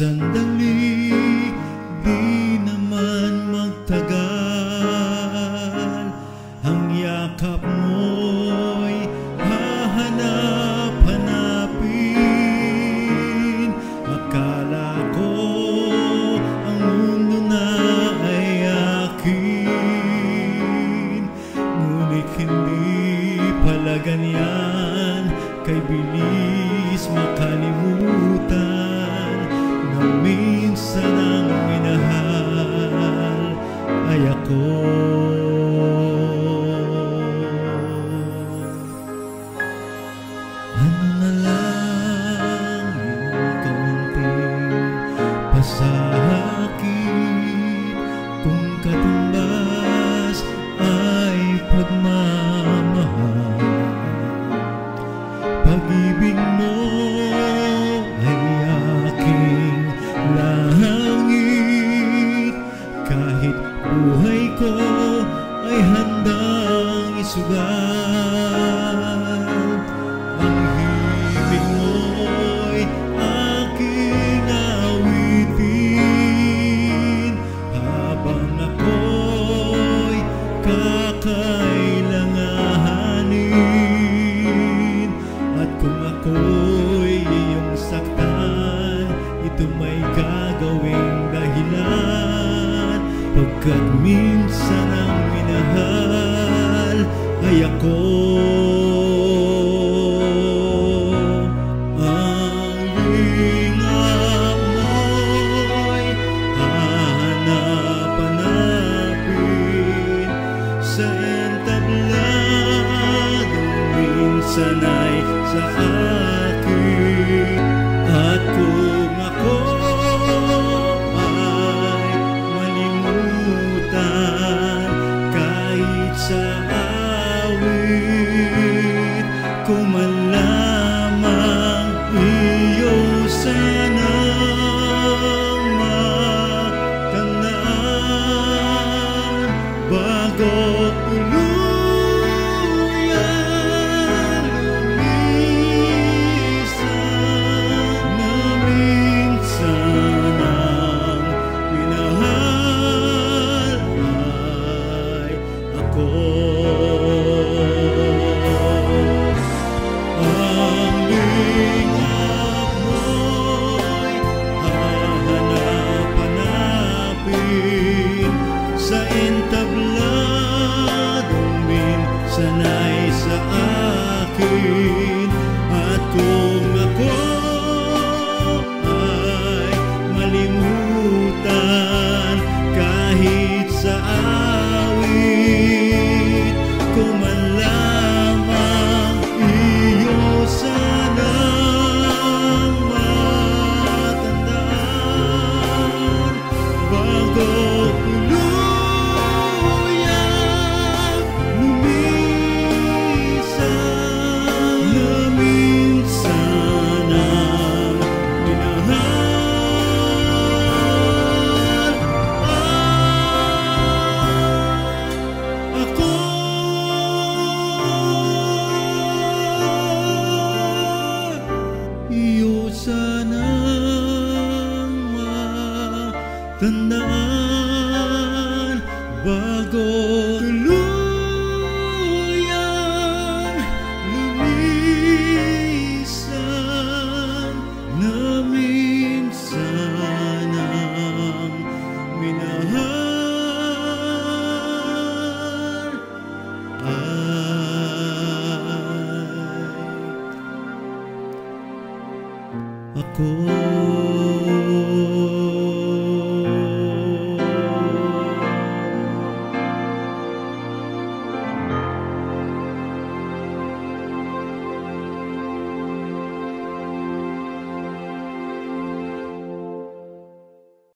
sandali, di naman magtagal. Ang yakap mo'y hahanap-hanapin. Akala ko ang mundo na ay akin, ngunit hindi pala ganyan. Kay bilis makalimutan na minsan ang minahal ay ako. Ano na lang yung kaunting pasakit, kung katumbas ay pagmamahal. Pag-ibig mo ay aking langit, kahit buhay ko ay handang isugal. Ang himig mo'y aking awitin, habang ako'y kakailanganin. At kung ako'y iyong saktan, ito may gagawing dahilan, pagkat minsan ang minahal ay ako. Ang lingap mo'y hahanap-hanapin sa entabladong minsan ay sa akin. At kung ako ay malimutan, kahit sa awit, kung man lamang iyo sanang matandaan, bago tuluyan lumisan, na minsan ang minahal ay ako. Ang lingap mo'y hahanap-hanapin sa entabladong minsan ay sa akin. At kung ako ay malimutan, kahit sa awit, kung man lamang iyo sanang matandaan, bago tuluyang lumisan, na minsan ang minahal ay ako. Iyo sanang matandaan, bago tuluyang lumisan, na minsan ang minahal ay ako.